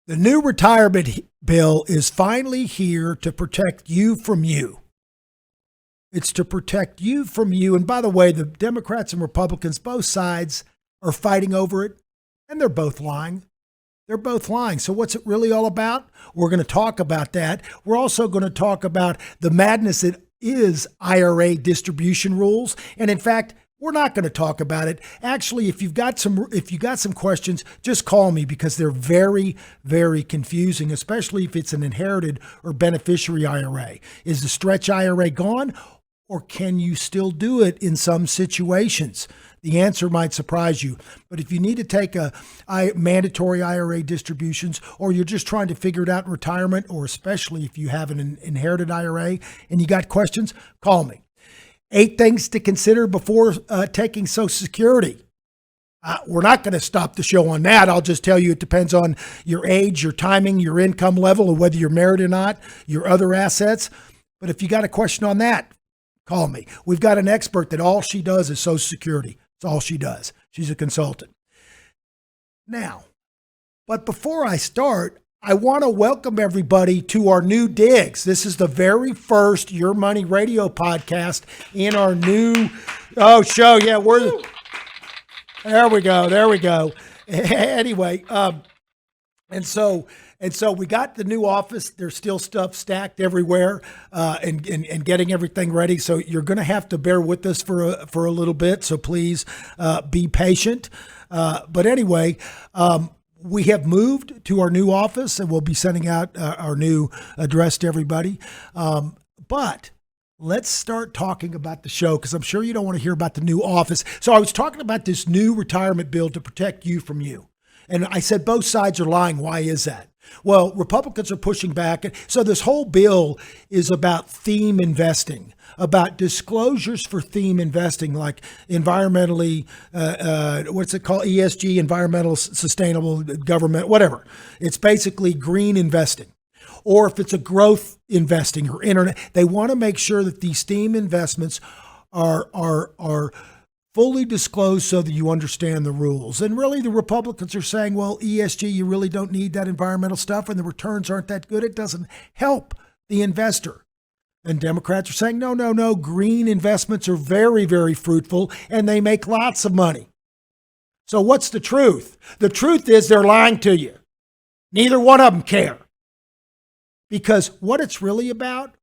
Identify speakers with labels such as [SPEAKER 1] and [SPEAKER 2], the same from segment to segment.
[SPEAKER 1] The new retirement bill is finally here to protect you from you. It's to protect you from you. And by the way, the Democrats and Republicans, both sides, are fighting over it, and they're both lying. They're both lying. So what's it really all about? We're going to talk about that. We're also going to talk about the madness that is IRA distribution rules. And in fact, we're not going to talk about it. Actually, if you got some questions, just call me because they're very, very confusing, especially if it's an inherited or beneficiary IRA. Is the stretch IRA gone, or can you still do it in some situations? The answer might surprise you. But if you need to take mandatory IRA distributions, or you're just trying to figure it out in retirement, or especially if you have an inherited IRA and you got questions, call me. 8 things to consider before taking Social Security. We're not going to stop the show on that. I'll just tell you it depends on your age, your timing, your income level, or whether you're married or not, your other assets. But if you got a question on that, call me. We've got an expert that all she does is Social Security. That's all she does. She's a consultant. Now, but before I start, I want to welcome everybody to our new digs. This is the very first Your Money Radio podcast in our new show. Yeah, there we go. Anyway, and so we got the new office. There's still stuff stacked everywhere, and getting everything ready. So you're going to have to bear with us for a little bit. So please be patient. But anyway. We have moved to our new office, and we'll be sending out our new address to everybody. But let's start talking about the show, because I'm sure you don't want to hear about the new office. So I was talking about this new retirement bill to protect you from you. And I said both sides are lying. Why is that? Well, Republicans are pushing back. So this whole bill is about theme investing, about disclosures for theme investing, like environmentally, what's it called? ESG, environmental, sustainable government, whatever. It's basically green investing. Or if it's a growth investing or internet, they want to make sure that these theme investments are fully disclosed so that you understand the rules. And really the Republicans are saying, well, ESG, you really don't need that environmental stuff, and the returns aren't that good. It doesn't help the investor. And Democrats are saying, no, green investments are very, very fruitful, and they make lots of money. So what's the truth? The truth is they're lying to you. Neither one of them care. Because what it's really about,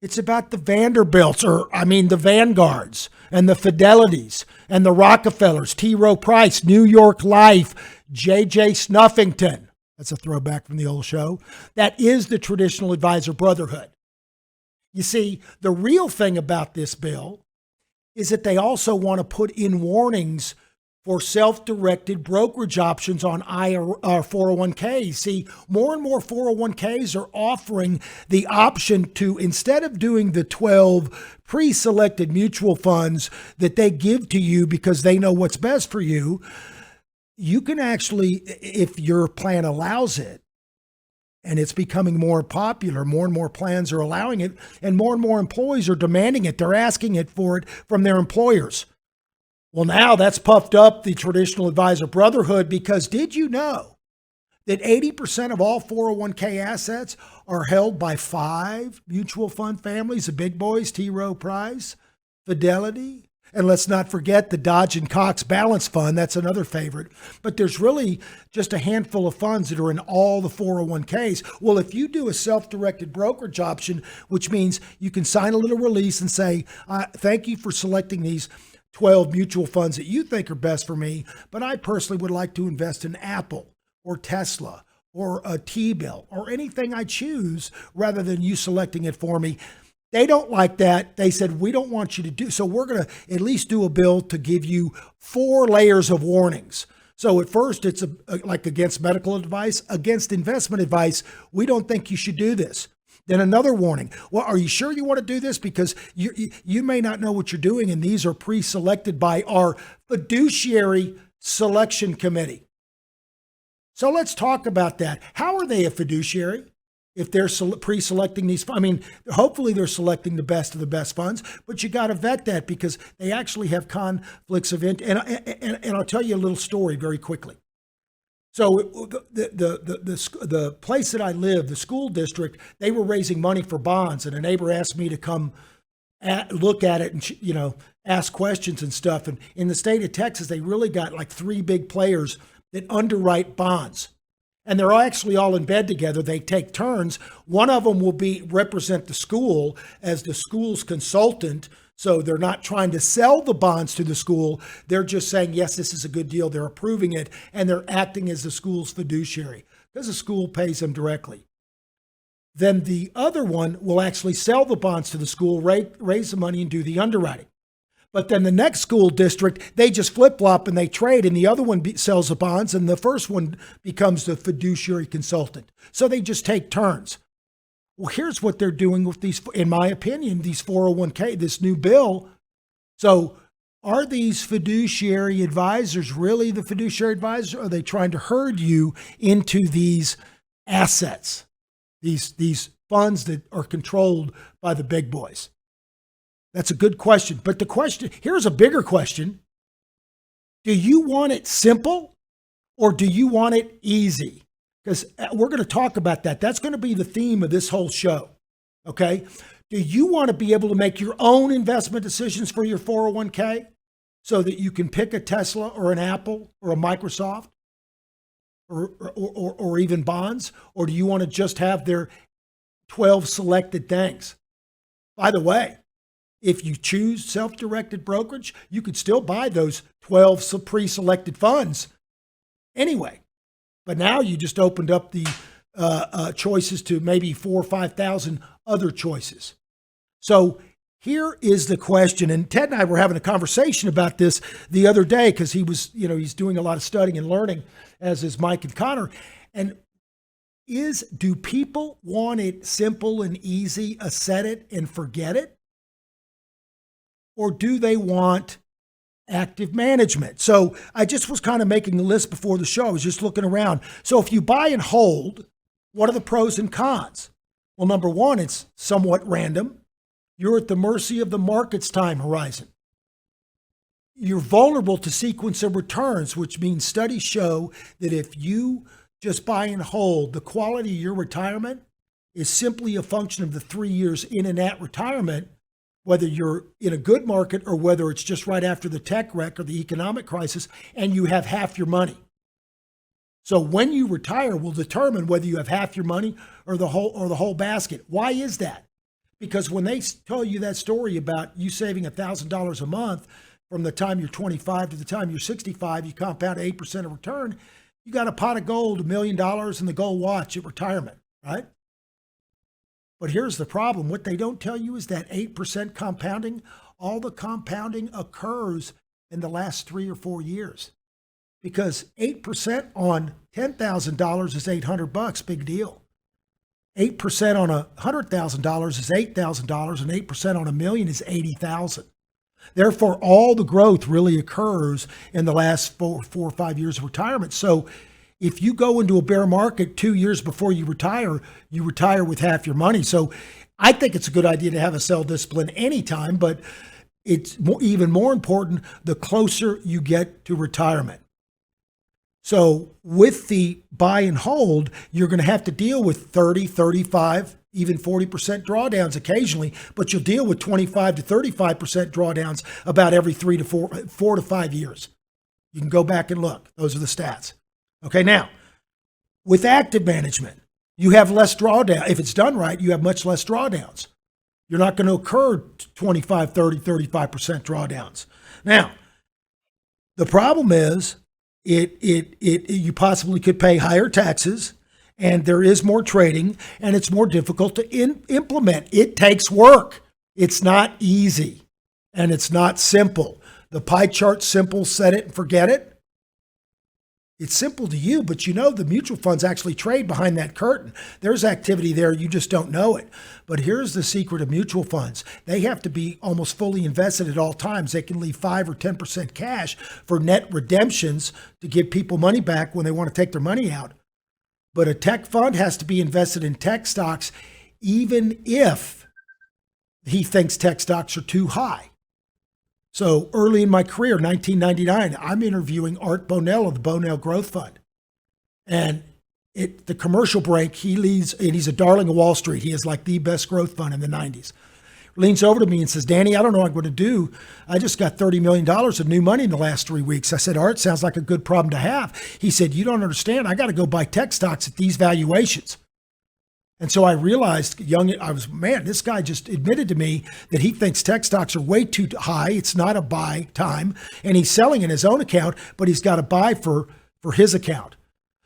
[SPEAKER 1] it's about the Vanderbilts, the Vanguards, and the Fidelities, and the Rockefellers, T. Rowe Price, New York Life, J.J. Snuffington. That's a throwback from the old show. That is the traditional advisor brotherhood. You see, the real thing about this bill is that they also want to put in warnings for self-directed brokerage options on 401ks. See, more and more 401ks are offering the option to, instead of doing the 12 pre-selected mutual funds that they give to you because they know what's best for you, you can actually, if your plan allows it, and it's becoming more popular, more and more plans are allowing it, and more employees are demanding it. They're asking it for it from their employers. Well, now that's puffed up the traditional advisor brotherhood, because did you know that 80% of all 401k assets are held by 5 mutual fund families, the big boys, T. Rowe Price, Fidelity, and let's not forget the Dodge and Cox Balance Fund. That's another favorite. But there's really just a handful of funds that are in all the 401ks. Well, if you do a self-directed brokerage option, which means you can sign a little release and say, thank you for selecting these 12 mutual funds that you think are best for me, but I personally would like to invest in Apple or Tesla or a T-bill or anything I choose rather than you selecting it for me. They don't like that. They said, we don't want you to do, so we're going to at least do a bill to give you 4 layers of warnings. So at first it's like against medical advice, against investment advice. We don't think you should do this. Then another warning. Well, are you sure you want to do this? Because you may not know what you're doing, and these are pre-selected by our fiduciary selection committee. So let's talk about that. How are they a fiduciary if they're pre-selecting these? I mean, hopefully they're selecting the best of the best funds, but you got to vet that because they actually have conflicts of interest. And I'll tell you a little story very quickly. So the place that I live, the school district, they were raising money for bonds, and a neighbor asked me to come look at it and ask questions and stuff. And in the state of Texas, they really got like three big players that underwrite bonds, and they're actually all in bed together. They take turns. One of them will represent the school as the school's consultant. So they're not trying to sell the bonds to the school. They're just saying, yes, this is a good deal. They're approving it, and they're acting as the school's fiduciary because the school pays them directly. Then the other one will actually sell the bonds to the school, raise the money, and do the underwriting. But then the next school district, they just flip-flop and they trade, and the other one sells the bonds, and the first one becomes the fiduciary consultant. So they just take turns. Well, here's what they're doing with these, in my opinion, these 401k, this new bill. So are these fiduciary advisors really the fiduciary advisors? Or are they trying to herd you into these assets, these funds that are controlled by the big boys? That's a good question. But here's a bigger question. Do you want it simple or do you want it easy? Because we're going to talk about that. That's going to be the theme of this whole show, okay? Do you want to be able to make your own investment decisions for your 401k so that you can pick a Tesla or an Apple or a Microsoft or even bonds? Or do you want to just have their 12 selected things? By the way, if you choose self-directed brokerage, you could still buy those 12 pre-selected funds anyway. But now you just opened up the choices to maybe 4,000 or 5,000 other choices. So here is the question, and Ted and I were having a conversation about this the other day because he was, he's doing a lot of studying and learning, as is Mike and Connor. And do people want it simple and easy, a set it and forget it? Or do they want active management? So I just was kind of making a list before the show. I was just looking around. So if you buy and hold, what are the pros and cons? Well, number one, it's somewhat random. You're at the mercy of the market's time horizon. You're vulnerable to sequence of returns, which means studies show that if you just buy and hold, the quality of your retirement is simply a function of the 3 years in and at retirement, whether you're in a good market or whether it's just right after the tech wreck or the economic crisis, and you have half your money. So when you retire will determine whether you have half your money or the whole basket. Why is that? Because when they tell you that story about you saving $1,000 a month from the time you're 25 to the time you're 65, you compound 8% of return, you got a pot of gold, $1 million, and the gold watch at retirement, right? But here's the problem. What they don't tell you is that 8% compounding, all the compounding occurs in the last 3 or 4 years. Because 8% on $10,000 is $800, big deal. 8% on $100,000 is $8,000, and 8% on $1 million is $80,000. Therefore, all the growth really occurs in the last 4 or 5 years of retirement. So if you go into a bear market 2 years before you retire with half your money. So I think it's a good idea to have a sell discipline anytime, but it's even more important the closer you get to retirement. So with the buy and hold, you're going to have to deal with 30, 35, even 40% drawdowns occasionally, but you'll deal with 25 to 35% drawdowns about every 4 to 5 years. You can go back and look. Those are the stats. Okay, now, with active management, you have less drawdown. If it's done right, you have much less drawdowns. You're not going to occur 25, 30, 35% drawdowns. Now, the problem is you possibly could pay higher taxes, and there is more trading, and it's more difficult to implement. It takes work. It's not easy, and it's not simple. The pie chart's simple, set it and forget it. It's simple to you, but the mutual funds actually trade behind that curtain. There's activity there, you just don't know it. But here's the secret of mutual funds. They have to be almost fully invested at all times. They can leave 5 or 10% cash for net redemptions to give people money back when they want to take their money out. But a tech fund has to be invested in tech stocks, even if he thinks tech stocks are too high. So early in my career, 1999, I'm interviewing Art Bonnell of the Bonnell Growth Fund. And the commercial break, he leads, and he's a darling of Wall Street. He is like the best growth fund in the 90s. Leans over to me and says, Danny, I don't know what I'm going to do. I just got $30 million of new money in the last 3 weeks. I said, Art, sounds like a good problem to have. He said, you don't understand. I got to go buy tech stocks at these valuations. And so I realized, this guy just admitted to me that he thinks tech stocks are way too high. It's not a buy time. And he's selling in his own account, but he's got to buy for his account.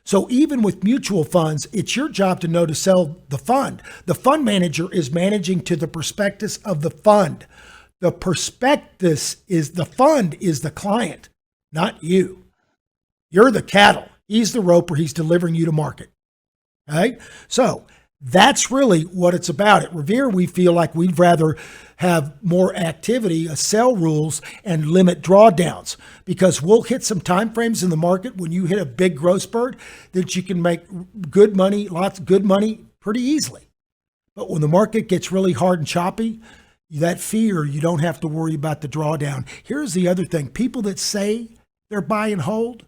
[SPEAKER 1] So even with mutual funds, it's your job to know to sell the fund. The fund manager is managing to the prospectus of the fund. The fund is the client, not you. You're the cattle. He's the roper. He's delivering you to market. All right? So that's really what it's about. At Revere, we feel like we'd rather have more activity, sell rules, and limit drawdowns, because we'll hit some time frames in the market when you hit a big growth spurt that you can make good money, lots of good money pretty easily. But when the market gets really hard and choppy, that fear, you don't have to worry about the drawdown. Here's the other thing. People that say they're buy and hold,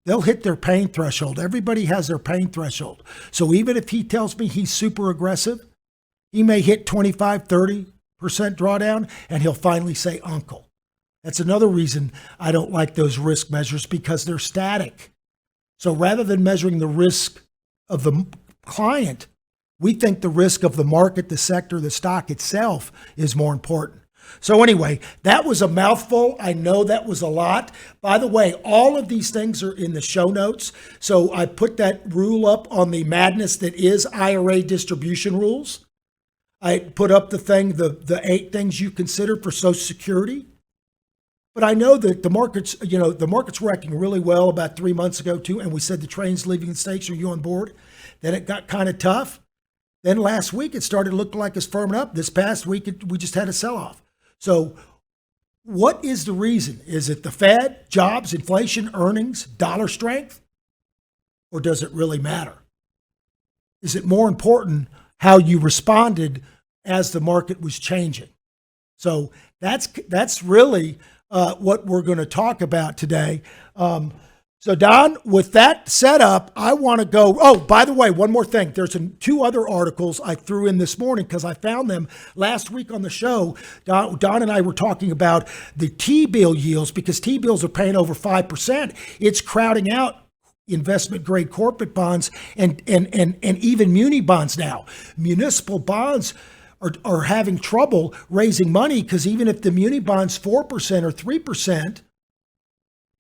[SPEAKER 1] they'll hit their pain threshold. Everybody has their pain threshold. So even if he tells me he's super aggressive, he may hit 25, 30% drawdown, and he'll finally say, uncle. That's another reason I don't like those risk measures, because they're static. So rather than measuring the risk of the client, we think the risk of the market, the sector, the stock itself is more important. So anyway, that was a mouthful. I know that was a lot. By the way, all of these things are in the show notes. So I put that rule up on the madness that is IRA distribution rules. I put up the 8 things you consider for Social Security. But I know that the markets were acting really well about 3 months ago too. And we said the train's leaving the station. Are you on board? Then it got kind of tough. Then last week, it started looking like it's firming up. This past week, we just had a sell-off. So what is the reason? Is it the Fed, jobs, inflation, earnings, dollar strength? Or does it really matter? Is it more important how you responded as the market was changing? So that's really what we're going to talk about today. So Don, with that setup, I want to go. Oh, by the way, one more thing. There's 2 other articles I threw in this morning because I found them last week on the show. Don and I were talking about the T-bill yields, because T-bills are paying over 5%. It's crowding out investment grade corporate bonds and even muni bonds now. Municipal bonds are having trouble raising money, because even if the muni bond's 4% or 3%,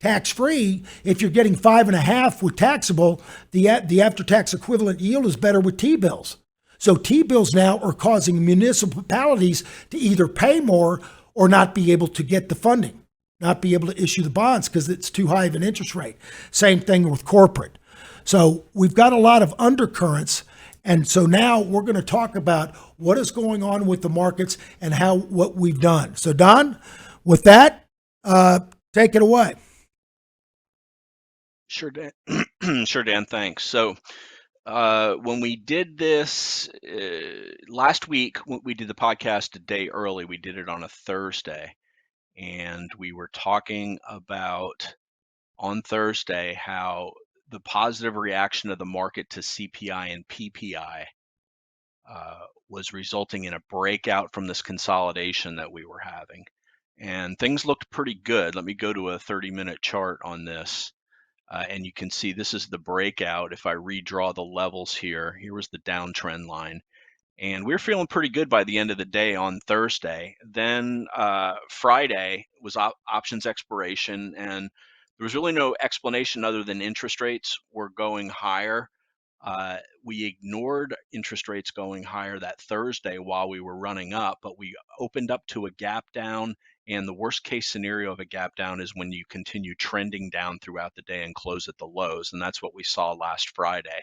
[SPEAKER 1] tax-free, if you're getting 5.5% with taxable, the after-tax equivalent yield is better with T-bills. So T-bills now are causing municipalities to either pay more or not be able to get the funding, not be able to issue the bonds because it's too high of an interest rate. Same thing with corporate. So we've got a lot of undercurrents. And so now we're going to talk about what is going on with the markets and what we've done. So Don, with that, take it away.
[SPEAKER 2] Sure, Dan. Sure, Dan. Thanks. So when we did this last week, we did the podcast a day early. We did it on a Thursday, and we were talking about on Thursday how the positive reaction of the market to CPI and PPI was resulting in a breakout from this consolidation that we were having. And things looked pretty good. Let me go to a 30-minute chart on this. And you can see this is the breakout. If I redraw the levels here was the downtrend line. And we were feeling pretty good by the end of the day on Thursday. Then Friday was options expiration, and there was really no explanation other than interest rates were going higher. We ignored interest rates going higher that Thursday while we were running up, but we opened up to a gap down. And the worst case scenario of a gap down is when you continue trending down throughout the day and close at the lows. And that's what we saw last Friday.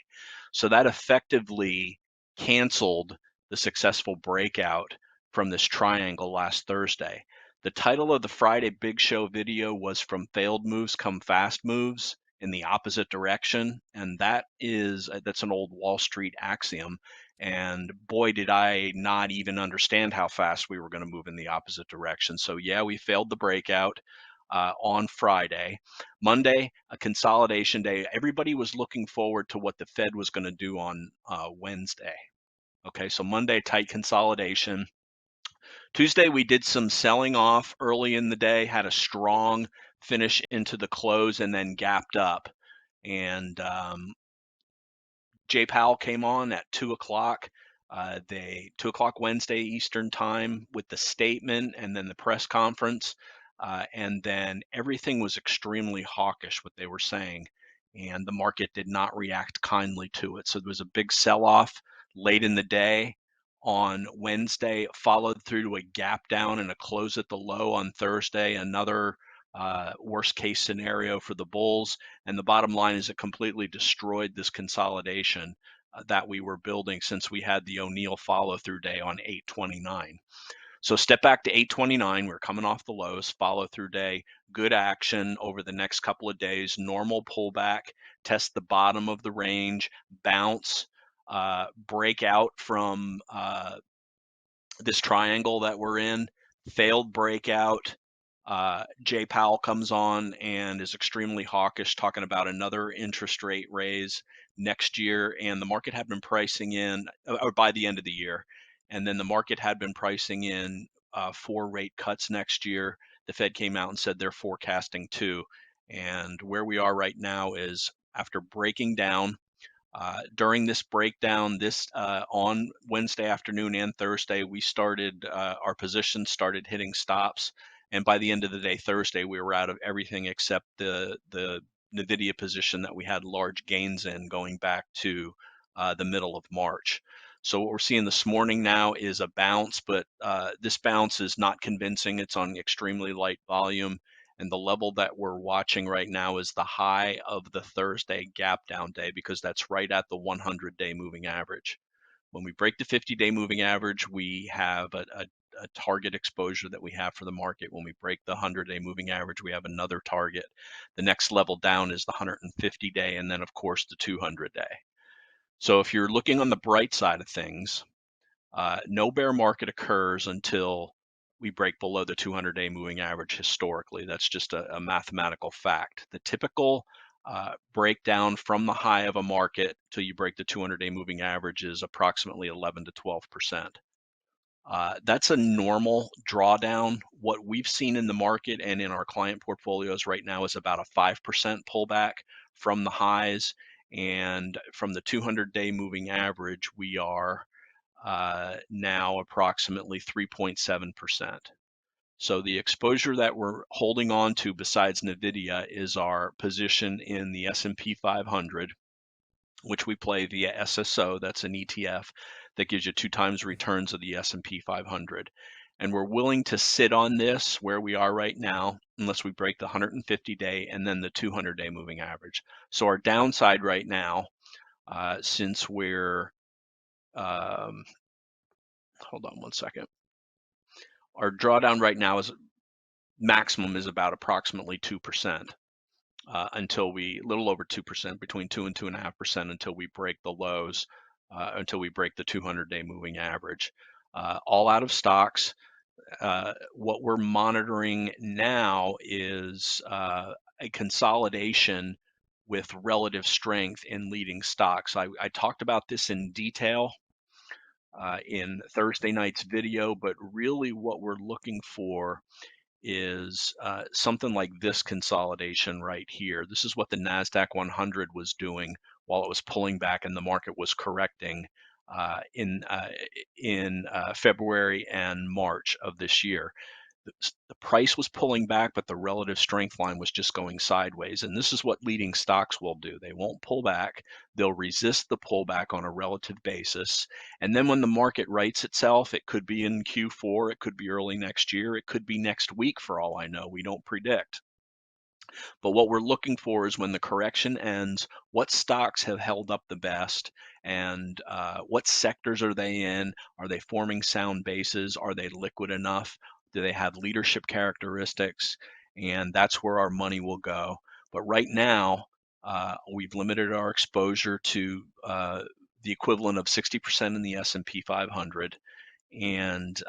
[SPEAKER 2] So that effectively canceled the successful breakout from this triangle last Thursday. The title of the Friday Big Show video was From Failed Moves Come Fast Moves, in the opposite direction. And that's an old Wall Street axiom. And boy, did I not even understand how fast we were going to move in the opposite direction. So yeah, we failed the breakout. on Friday. Monday, a consolidation day. Everybody was looking forward to what the Fed was going to do on Wednesday. Okay, so Monday, tight consolidation. Tuesday, we did some selling off early in the day, had a strong finish into the close, and then gapped up. And Jay Powell came on at 2 o'clock. 2 o'clock Wednesday Eastern time with the statement and then the press conference. And then everything was extremely hawkish, what they were saying. And the market did not react kindly to it. So there was a big sell off late in the day on Wednesday, followed through to a gap down and a close at the low on Thursday, another worst case scenario for the bulls. And the bottom line is it completely destroyed this consolidation that we were building since we had the O'Neill follow through day on 829. So step back to 829. We're coming off the lows, follow through day, good action over the next couple of days, normal pullback, test the bottom of the range, bounce, break out from this triangle that we're in, failed breakout. Jay Powell comes on and is extremely hawkish, talking about another interest rate raise next year. And the market had been pricing in, or by the end of the year, and then the market had been pricing in 4 rate cuts next year. The Fed came out and said they're forecasting 2. And where we are right now is after breaking down during this breakdown, on Wednesday afternoon and Thursday, we started our positions started hitting stops, and by the end of the day, Thursday, we were out of everything except the Nvidia position that we had large gains in going back to the middle of March. So what we're seeing this morning now is a bounce, but this bounce is not convincing. It's on extremely light volume. And the level that we're watching right now is the high of the Thursday gap down day, because that's right at the 100-day moving average. When we break the 50-day moving average, we have a target exposure that we have for the market. When we break the 100-day moving average, we have another target. The next level down is the 150-day, and then, of course, the 200-day. So if you're looking on the bright side of things, no bear market occurs until we break below the 200-day moving average historically. That's just a mathematical fact. The typical breakdown from the high of a market till you break the 200-day moving average is approximately 11 to 12%. That's a normal drawdown. What we've seen in the market and in our client portfolios right now is about a 5% pullback from the highs. And from the 200-day moving average, we are now approximately 3.7%. So the exposure that we're holding on to besides NVIDIA is our position in the S&P 500, which we play via SSO. That's an ETF that gives you 2 times returns of the S&P 500. And we're willing to sit on this where we are right now, unless we break the 150-day and then the 200-day moving average. So our downside right now, since we're hold on one second. Our drawdown right now is maximum is about approximately 2%, until we little over 2%, between 2 and 2.5%, until we break the lows, until we break the 200-day moving average. All out of stocks. What we're monitoring now is a consolidation with relative strength in leading stocks. I talked about this in detail in Thursday night's video, but really what we're looking for is something like this consolidation right here. This is what the NASDAQ 100 was doing while it was pulling back and the market was correcting in February and March of this year. The price was pulling back, but the relative strength line was just going sideways. And this is what leading stocks will do. They won't pull back. They'll resist the pullback on a relative basis. And then when the market rights itself, it could be in Q4, it could be early next year, it could be next week for all I know. We don't predict. But what we're looking for is when the correction ends, what stocks have held up the best, and what sectors are they in? Are they forming sound bases? Are they liquid enough? Do they have leadership characteristics? And that's where our money will go. But right now, we've limited our exposure to the equivalent of 60% in the S&P 500, and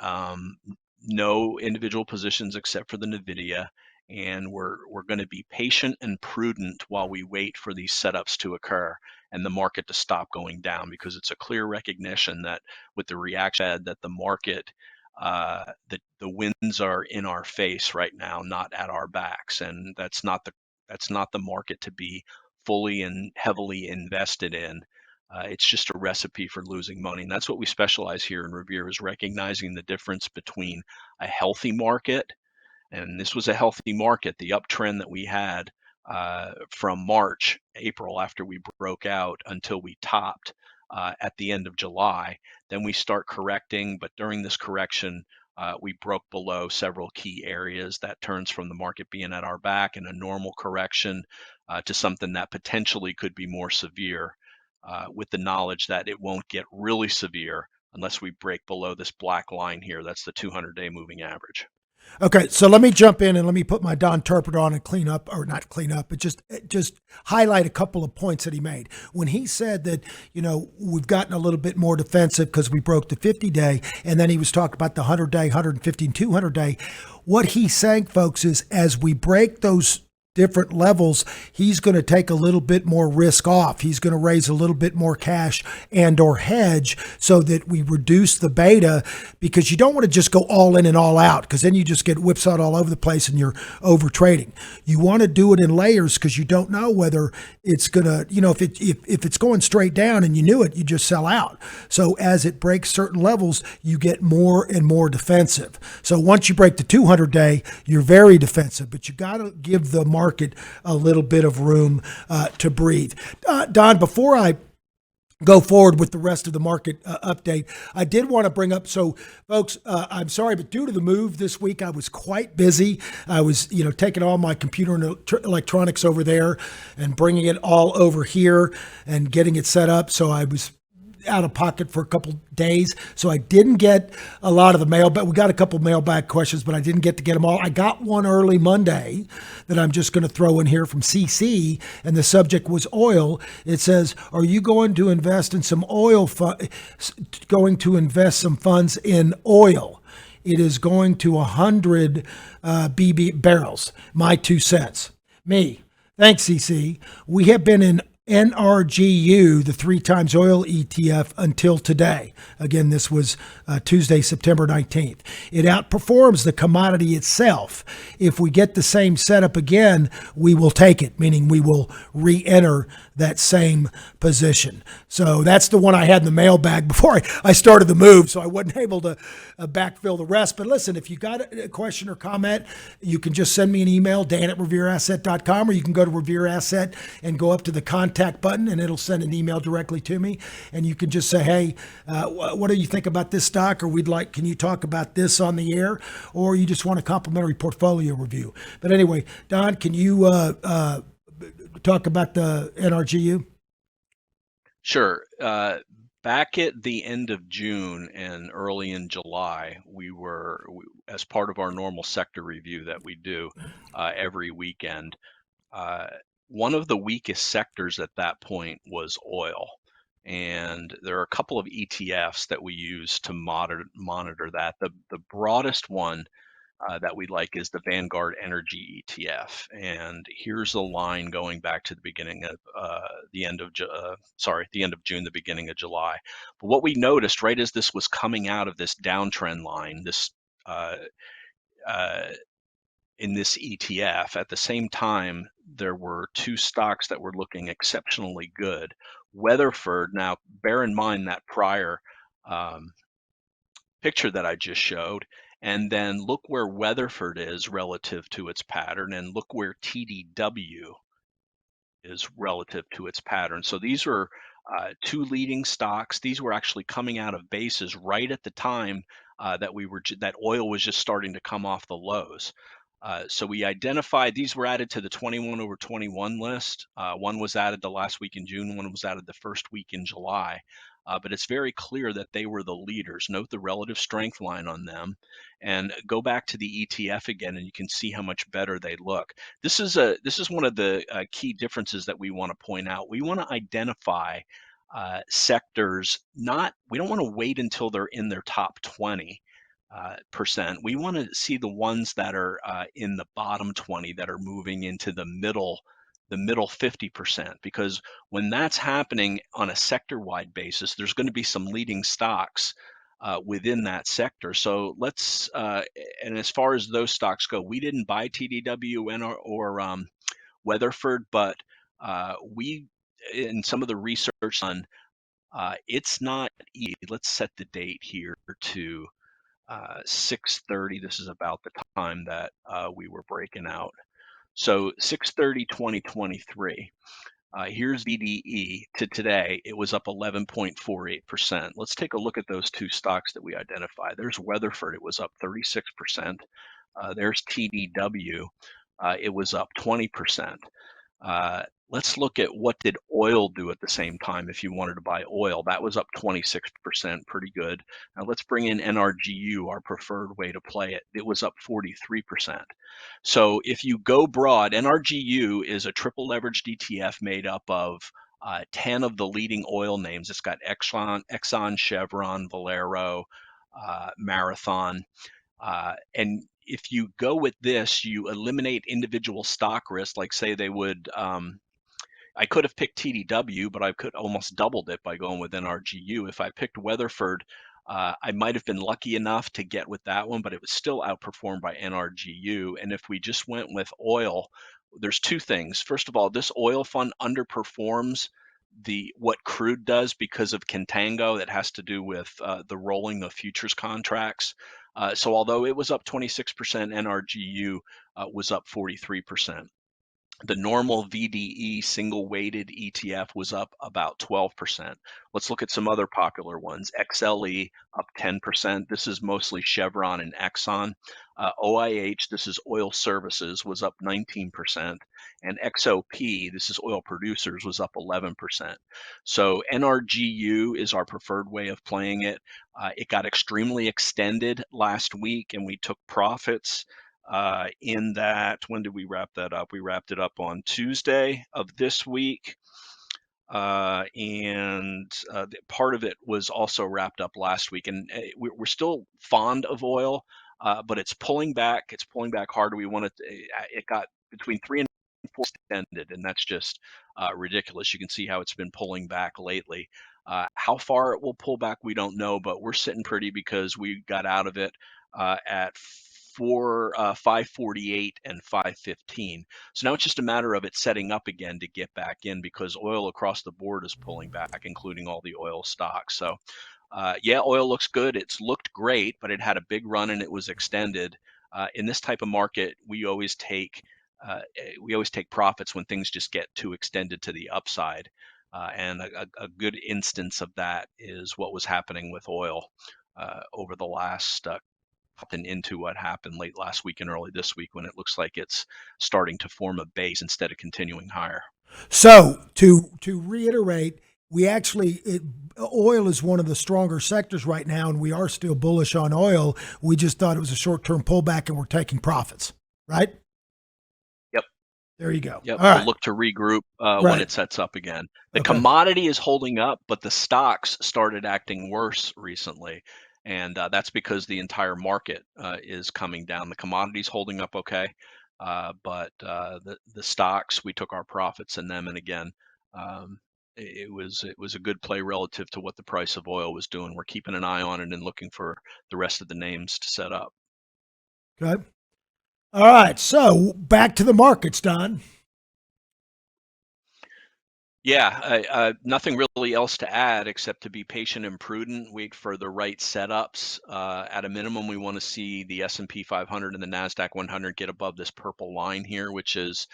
[SPEAKER 2] no individual positions except for the NVIDIA. and we're going to be patient and prudent while we wait for these setups to occur and the market to stop going down, because it's a clear recognition that with the reaction that the market, the winds are in our face right now, not at our backs, and that's not the market to be fully and heavily invested in. It's just a recipe for losing money, and that's what we specialize here in Revere, is recognizing the difference between a healthy market, and this was a healthy market. The uptrend that we had from March, April, after we broke out until we topped at the end of July, then we start correcting. But during this correction, we broke below several key areas. That turns from the market being at our back in a normal correction to something that potentially could be more severe, with the knowledge that it won't get really severe unless we break below this black line here. That's the 200-day moving average.
[SPEAKER 1] Okay, so let me jump in and let me put my Don interpreter on and clean up, or not clean up, but just highlight a couple of points that he made. When he said that, we've gotten a little bit more defensive because we broke the 50-day, and then he was talking about the 100-day, 150, and 200-day. What he's saying, folks, is as we break those different levels, he's going to take a little bit more risk off. He's going to raise a little bit more cash and or hedge so that we reduce the beta, because you don't want to just go all in and all out, because then you just get whipsawed all over the place and you're over trading. You want to do it in layers, because you don't know whether it's going to, if it's going straight down and you knew it, you just sell out. So as it breaks certain levels, you get more and more defensive. So once you break the 200-day, you're very defensive, but you got to give the market a little bit of room to breathe. Don, before I go forward with the rest of the market update, I did want to bring up, so folks, I'm sorry, but due to the move this week, I was quite busy. I was, taking all my computer and electronics over there and bringing it all over here and getting it set up. So I was out of pocket for a couple days, so I didn't get a lot of the mailbag. We got a couple mailbag questions, but I didn't get to get them all. I got one early Monday that I'm just going to throw in here from CC, and the subject was oil. It says, "Are you going to invest in some oil? Going to invest some funds in oil? It is going to 100 BB barrels. My 2 cents." Me. Thanks, CC. We have been in NRGU, the 3 times oil ETF, until today. Again, this was Tuesday, September 19th. It outperforms the commodity itself. If we get the same setup again, we will take it, meaning we will re-enter that same position. So that's the one I had in the mailbag before I started the move, so I wasn't able to backfill the rest. But listen, if you got a question or comment, you can just send me an email, dan@revereasset.com, or you can go to Revere Asset and go up to the contact button, and it'll send an email directly to me. And you can just say, hey, what do you think about this stock? Or can you talk about this on the air? Or you just want a complimentary portfolio review. But anyway, Don, can you talk about the NRGU?
[SPEAKER 2] Sure. Back at the end of June and early in July, as part of our normal sector review that we do every weekend, one of the weakest sectors at that point was oil. And there are a couple of ETFs that we use to monitor that. The broadest one that we like is the Vanguard Energy ETF. And here's a line going back to the beginning of the end of June, the beginning of July. But what we noticed right as this was coming out of this downtrend line, in this ETF, at the same time, there were 2 stocks that were looking exceptionally good. Weatherford, now bear in mind that prior picture that I just showed, and then look where Weatherford is relative to its pattern, and look where TDW is relative to its pattern. So these are 2 leading stocks. These were actually coming out of bases right at the time that oil was just starting to come off the lows. So we identified these were added to the 21 over 21 list. One was added the last week in June, one was added the first week in July. But it's very clear that they were the leaders. Note the relative strength line on them, and go back to the ETF again, and you can see how much better they look. This is one of the key differences that we want to point out. We want to identify sectors. We don't want to wait until they're in their top 20. percent. We want to see the ones that are in the bottom 20 that are moving into the middle 50%, because when that's happening on a sector-wide basis, there's going to be some leading stocks within that sector. So let's, and as far as those stocks go, we didn't buy TDW or Weatherford, but we, in some of the research on, it's not easy. Let's set the date here to 6:30. This is about the time that we were breaking out. So 6/30/2023. Here's VDE to today. It was up 11.48%. Let's take a look at those two stocks that we identified. There's Weatherford. It was up 36%. There's TDW. It was up 20%. Let's look at what did oil do at the same time. If you wanted to buy oil, that was up 26%, pretty good. Now let's bring in NRGU, our preferred way to play it. It was up 43%. So if you go broad, NRGU is a triple leveraged ETF made up of 10 of the leading oil names. It's got Exxon, Chevron, Valero, Marathon. And if you go with this, you eliminate individual stock risk, like say they would, I could have picked TDW, but I could almost doubled it by going with NRGU. If I picked Weatherford, I might have been lucky enough to get with that one, but it was still outperformed by NRGU. And if we just went with oil, there's two things. First of all, this oil fund underperforms what crude does because of contango that has to do with the rolling of futures contracts. So although it was up 26%, NRGU was up 43%. The normal VDE single weighted ETF was up about 12%. Let's look at some other popular ones. XLE up 10%. This is mostly Chevron and Exxon. OIH, this is oil services, was up 19%. And XOP, this is oil producers, was up 11%. So NRGU is our preferred way of playing it. It got extremely extended last week and we took profits. In that, when did we wrap that up? We wrapped it up on Tuesday of this week. And part of it was also wrapped up last week. And we're still fond of oil, but it's pulling back. It's pulling back harder. It got between 3 and 4 extended, and that's just ridiculous. You can see how it's been pulling back lately. How far it will pull back, we don't know, but we're sitting pretty because we got out of it at 548 and 515. So now it's just a matter of it setting up again to get back in because oil across the board is pulling back, including all the oil stocks. So yeah, oil looks good. It's looked great, but it had a big run and it was extended. In this type of market, we always take profits when things just get too extended to the upside. And a good instance of that is what was happening with oil over the last and into what happened late last week and early this week when it looks like it's starting to form a base instead of continuing higher.
[SPEAKER 1] So to reiterate, oil is one of the stronger sectors right now, and we are still bullish on oil. We just thought it was a short-term pullback, and we're taking profits, right?
[SPEAKER 2] Yep.
[SPEAKER 1] There you go.
[SPEAKER 2] Yep.
[SPEAKER 1] All right.
[SPEAKER 2] We'll look to regroup
[SPEAKER 1] Right.
[SPEAKER 2] when it sets up again. The commodity is holding up, but the stocks started acting worse recently. And that's because the entire market is coming down. The commodity's holding up okay, but the stocks, we took our profits in them. And again, it was a good play relative to what the price of oil was doing. We're keeping an eye on it and looking for the rest of the names to set up.
[SPEAKER 1] Good. All right. So back to the markets, Don.
[SPEAKER 2] Yeah, nothing really else to add except to be patient and prudent, wait for the right setups. At a minimum, we want to see the S&P 500 and the NASDAQ 100 get above this purple line here, which is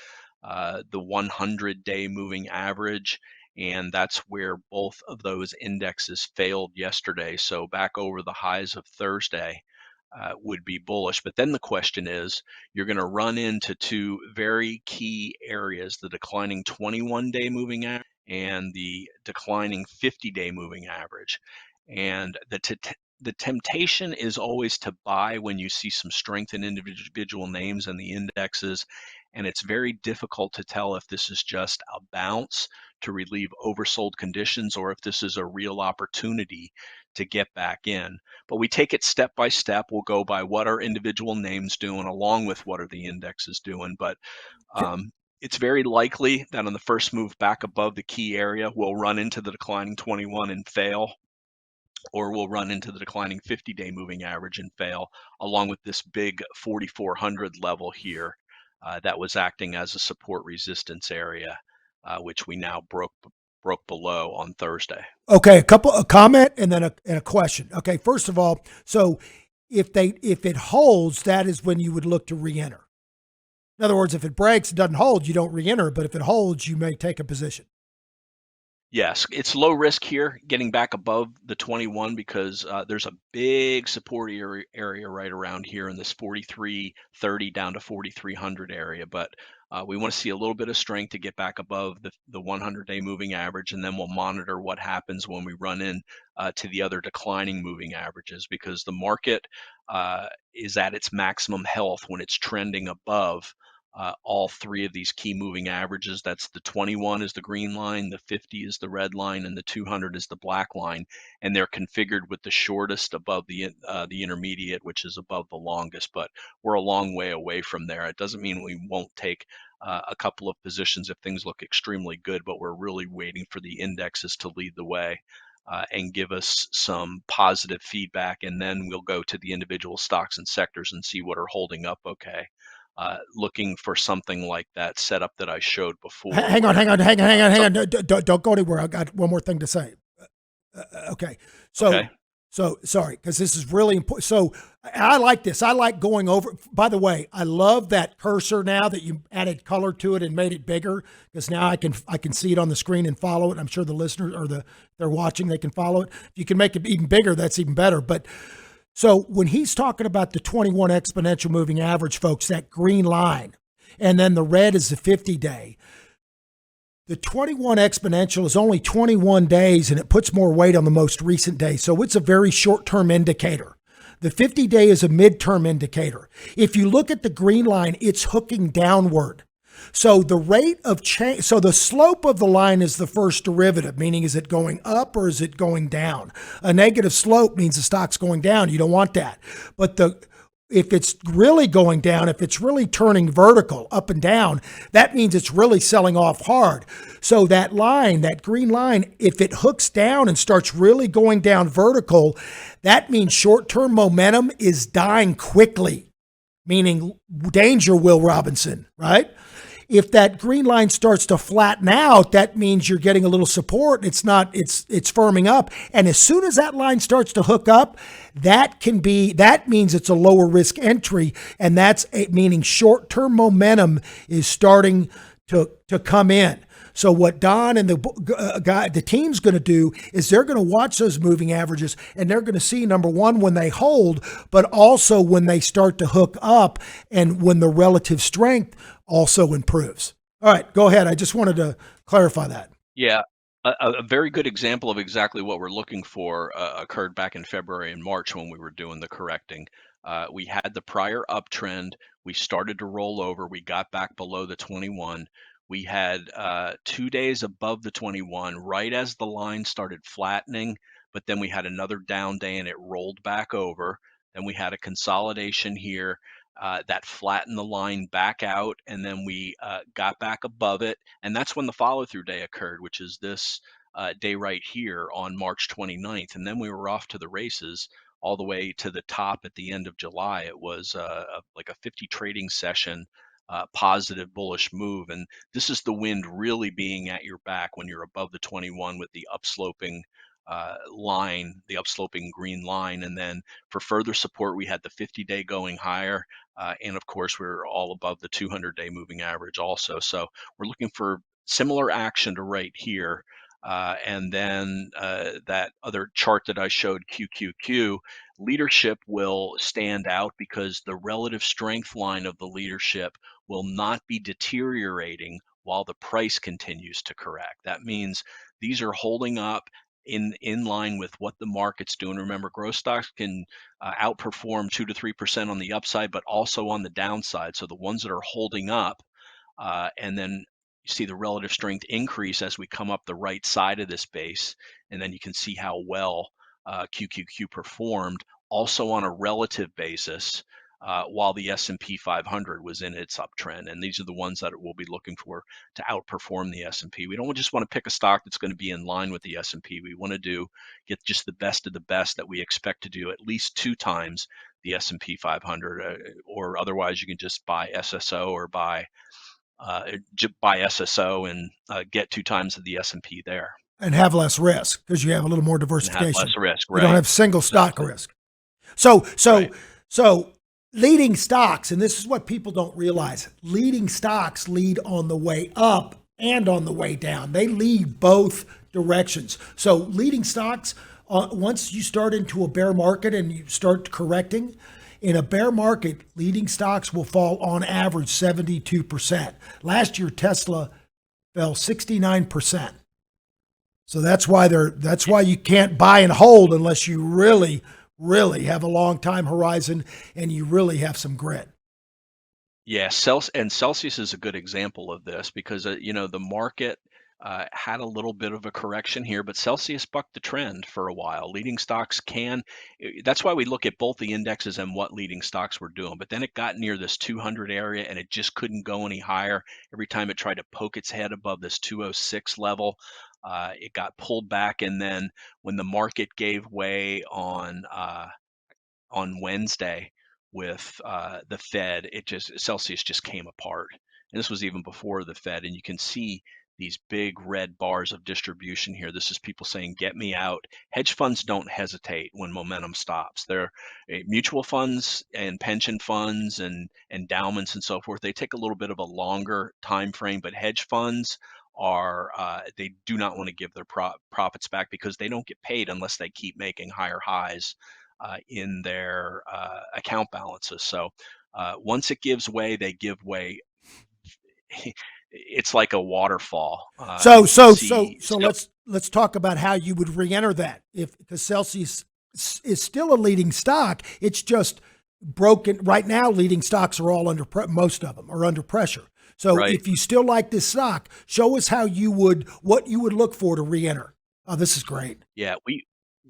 [SPEAKER 2] the 100-day moving average. And that's where both of those indexes failed yesterday. So back over the highs of Thursday would be bullish. But then the question is, you're going to run into two very key areas, the declining 21-day moving average and the declining 50-day moving average. And the the temptation is always to buy when you see some strength in individual names and the indexes, and it's very difficult to tell if this is just a bounce to relieve oversold conditions or if this is a real opportunity to get back in. But we take it step by step. We'll go by what are individual names doing along with what are the indexes doing. But it's very likely that on the first move back above the key area, we'll run into the declining 21 and fail, or we'll run into the declining 50-day moving average and fail, along with this big 4,400 level here that was acting as a support resistance area, which we now broke below on Thursday.
[SPEAKER 1] Okay, a comment and then a question. Okay, first of all, so if it holds, that is when you would look to re-enter. In other words, if it breaks, it doesn't hold, you don't re-enter, but if it holds, you may take a position.
[SPEAKER 2] Yes, it's low risk here, getting back above the 21 because there's a big support area right around here in this 43.30 down to 4,300 area. But we want to see a little bit of strength to get back above the 100-day moving average, and then we'll monitor what happens when we run in to the other declining moving averages, because the market is at its maximum health when it's trending above all three of these key moving averages. That's the 21 is the green line, the 50 is the red line, and the 200 is the black line. And they're configured with the shortest above the intermediate, which is above the longest. But we're a long way away from there. It doesn't mean we won't take a couple of positions if things look extremely good, but we're really waiting for the indexes to lead the way. And give us some positive feedback, and then we'll go to the individual stocks and sectors and see what are holding up okay. Looking for something like that setup that I showed before.
[SPEAKER 1] Hang on. Don't go anywhere. I got one more thing to say. Okay. So sorry, because this is really important. So I like this. I like going over. By the way, I love that cursor now that you added color to it and made it bigger, because now I can see it on the screen and follow it. I'm sure the listeners or they're watching, they can follow it. If you can make it even bigger, that's even better. But so when he's talking about the 21 exponential moving average, folks, that green line, and then the red is the 50-day. The 21 exponential is only 21 days, and it puts more weight on the most recent day. So it's a very short-term indicator. The 50-day is a midterm indicator. If you look at the green line, it's hooking downward. So the rate of change, so the slope of the line is the first derivative, meaning is it going up or is it going down? A negative slope means the stock's going down. You don't want that. But if it's really going down, if it's really turning vertical up and down, that means it's really selling off hard. So that line, that green line, if it hooks down and starts really going down vertical, that means short-term momentum is dying quickly, meaning danger, Will Robinson, right? If that green line starts to flatten out, that means you're getting a little support. It's firming up. And as soon as that line starts to hook up, that means it's a lower risk entry. And that's meaning short-term momentum is starting to come in. So what Don and the team's going to do is they're going to watch those moving averages, and they're going to see, number one, when they hold, but also when they start to hook up and when the relative strength also improves. All right, go ahead. I just wanted to clarify that.
[SPEAKER 2] Yeah, a very good example of exactly what we're looking for occurred back in February and March when we were doing the correcting. We had the prior uptrend. We started to roll over. We got back below the 21. We had 2 days above the 21 right as the line started flattening, but then we had another down day and it rolled back over. Then we had a consolidation here that flattened the line back out, and then we got back above it. And that's when the follow-through day occurred, which is this day right here on March 29th. And then we were off to the races all the way to the top at the end of July. It was like a 50 trading session positive bullish move. And this is the wind really being at your back when you're above the 21 with the upsloping line, the upsloping green line. And then for further support, we had the 50-day going higher. And of course, we're all above the 200-day moving average also. So we're looking for similar action to right here. And then that other chart that I showed, QQQ, leadership will stand out because the relative strength line of the leadership will not be deteriorating while the price continues to correct. That means these are holding up in line with what the market's doing. Remember, growth stocks can outperform 2 to 3% on the upside, but also on the downside. So the ones that are holding up, and then you see the relative strength increase as we come up the right side of this base, and then you can see how well QQQ performed also on a relative basis, while the S&P 500 was in its uptrend. And these are the ones that we'll be looking for to outperform the S&P. We don't just want to pick a stock that's going to be in line with the S&P. We want to get just the best of the best that we expect to do at least 2 times the S&P 500, or otherwise you can just buy SSO or buy SSO and get 2 times of the S&P there.
[SPEAKER 1] And have less risk because you have a little more
[SPEAKER 2] And have
[SPEAKER 1] diversification.
[SPEAKER 2] less risk, right?
[SPEAKER 1] You don't have single stock
[SPEAKER 2] Exactly.
[SPEAKER 1] risk. So
[SPEAKER 2] Right.
[SPEAKER 1] leading stocks, and this is what people don't realize, leading stocks lead on the way up and on the way down. They lead both directions. So leading stocks, once you start into a bear market and you start correcting, in a bear market, leading stocks will fall on average 72%. Last year, Tesla fell 69%. So that's why you can't buy and hold unless you really, really have a long time horizon and you really have some grit.
[SPEAKER 2] Yeah, Celsius is a good example of this because the market had a little bit of a correction here, but Celsius bucked the trend for a while. Leading stocks that's why we look at both the indexes and what leading stocks were doing. But then it got near this 200 area and it just couldn't go any higher. Every time it tried to poke its head above this 206 level, it got pulled back. And then when the market gave way on Wednesday with the Fed, Celsius just came apart. And this was even before the Fed. And you can see these big red bars of distribution here. This is people saying, get me out. Hedge funds don't hesitate when momentum stops. They're mutual funds and pension funds and endowments and so forth. They take a little bit of a longer time frame, but hedge funds they do not want to give their profits back because they don't get paid unless they keep making higher highs in their account balances. So once it gives way, they give way. It's like a waterfall.
[SPEAKER 1] So let's talk about how you would re-enter that because Celsius is still a leading stock. It's just broken right now. Leading stocks are all most of them are under pressure. So
[SPEAKER 2] right.
[SPEAKER 1] If you still like this stock, show us what you would look for to re-enter. Oh, this is great.
[SPEAKER 2] Yeah,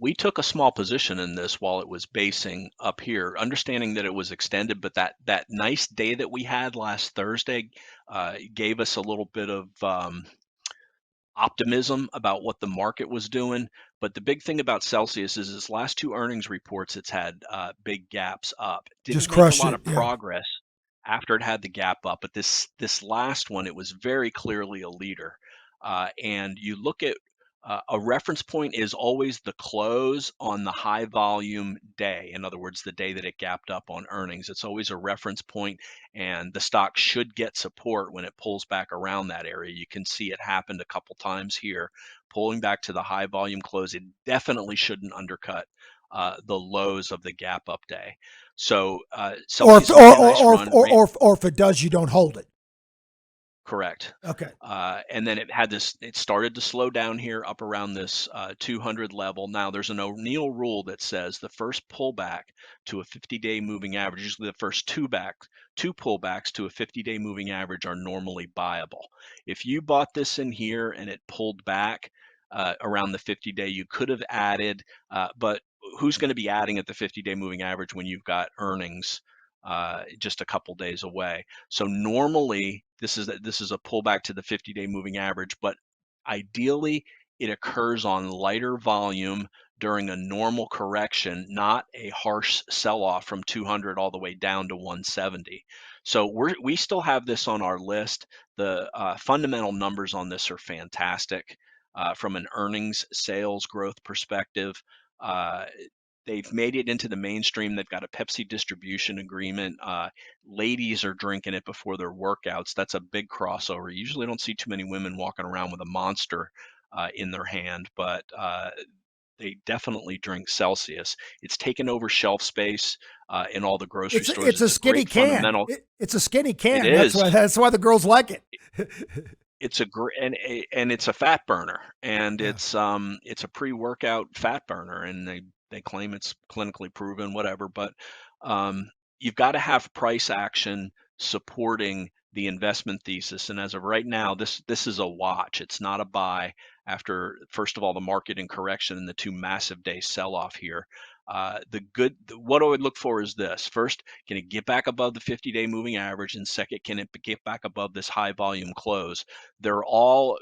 [SPEAKER 2] we took a small position in this while it was basing up here, understanding that it was extended, but that nice day that we had last Thursday gave us a little bit of optimism about what the market was doing. But the big thing about Celsius is its last 2 earnings reports, it's had big gaps up.
[SPEAKER 1] Just
[SPEAKER 2] Didn't make a
[SPEAKER 1] crushed
[SPEAKER 2] lot
[SPEAKER 1] it,
[SPEAKER 2] of progress after it had the gap up, but this last one, it was very clearly a leader. And you look at a reference point is always the close on the high volume day. In other words, the day that it gapped up on earnings. It's always a reference point, and the stock should get support when it pulls back around that area. You can see it happened a couple times here, pulling back to the high volume close. It definitely shouldn't undercut the lows of the gap up day. So Celsius
[SPEAKER 1] or if it does, you don't hold it.
[SPEAKER 2] Correct.
[SPEAKER 1] Okay.
[SPEAKER 2] And then it started to slow down here up around this 200 level. Now there's an O'Neill rule that says the first pullback to a 50-day moving average, usually the first two pullbacks to a 50-day moving average are normally buyable. If you bought this in here and it pulled back around the 50-day, you could have added, but who's going to be adding at the 50-day moving average when you've got earnings just a couple days away? So normally this is a pullback to the 50-day moving average, but ideally it occurs on lighter volume during a normal correction, not a harsh sell-off from 200 all the way down to 170. So we still have this on our list. The fundamental numbers on this are fantastic from an earnings sales growth perspective. They've made it into the mainstream. They've got a Pepsi distribution agreement. Ladies are drinking it before their workouts. That's a big crossover. You usually don't see too many women walking around with a Monster in their hand, but they definitely drink Celsius. It's taken over shelf space in all the grocery stores.
[SPEAKER 1] It's a skinny can.
[SPEAKER 2] Fundamental.
[SPEAKER 1] It's a skinny can.
[SPEAKER 2] It is.
[SPEAKER 1] That's why the girls like it.
[SPEAKER 2] it's a great and it's a fat burner, and
[SPEAKER 1] Yeah.
[SPEAKER 2] it's a pre-workout fat burner, and they claim it's clinically proven, whatever. But you've got to have price action supporting the investment thesis. And as of right now, this is a watch. It's not a buy. After first of all the market and correction and the two massive day sell off here. What I would look for is this. First, can it get back above the 50-day moving average? And second, can it get back above this high volume close? They're all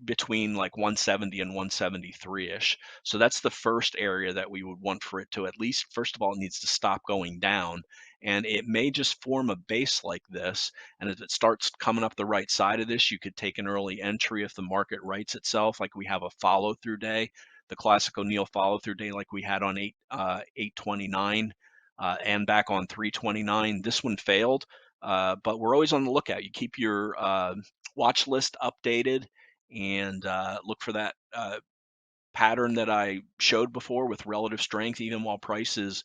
[SPEAKER 2] between like 170 and 173-ish. So that's the first area that we would want for it to at least, first of all, it needs to stop going down. And it may just form a base like this. And if it starts coming up the right side of this, you could take an early entry if the market rights itself, like we have a follow through day, the classic O'Neill follow through day like we had on 829 and back on 329. This one failed, but we're always on the lookout. You keep your watch list updated and look for that pattern that I showed before with relative strength, even while price is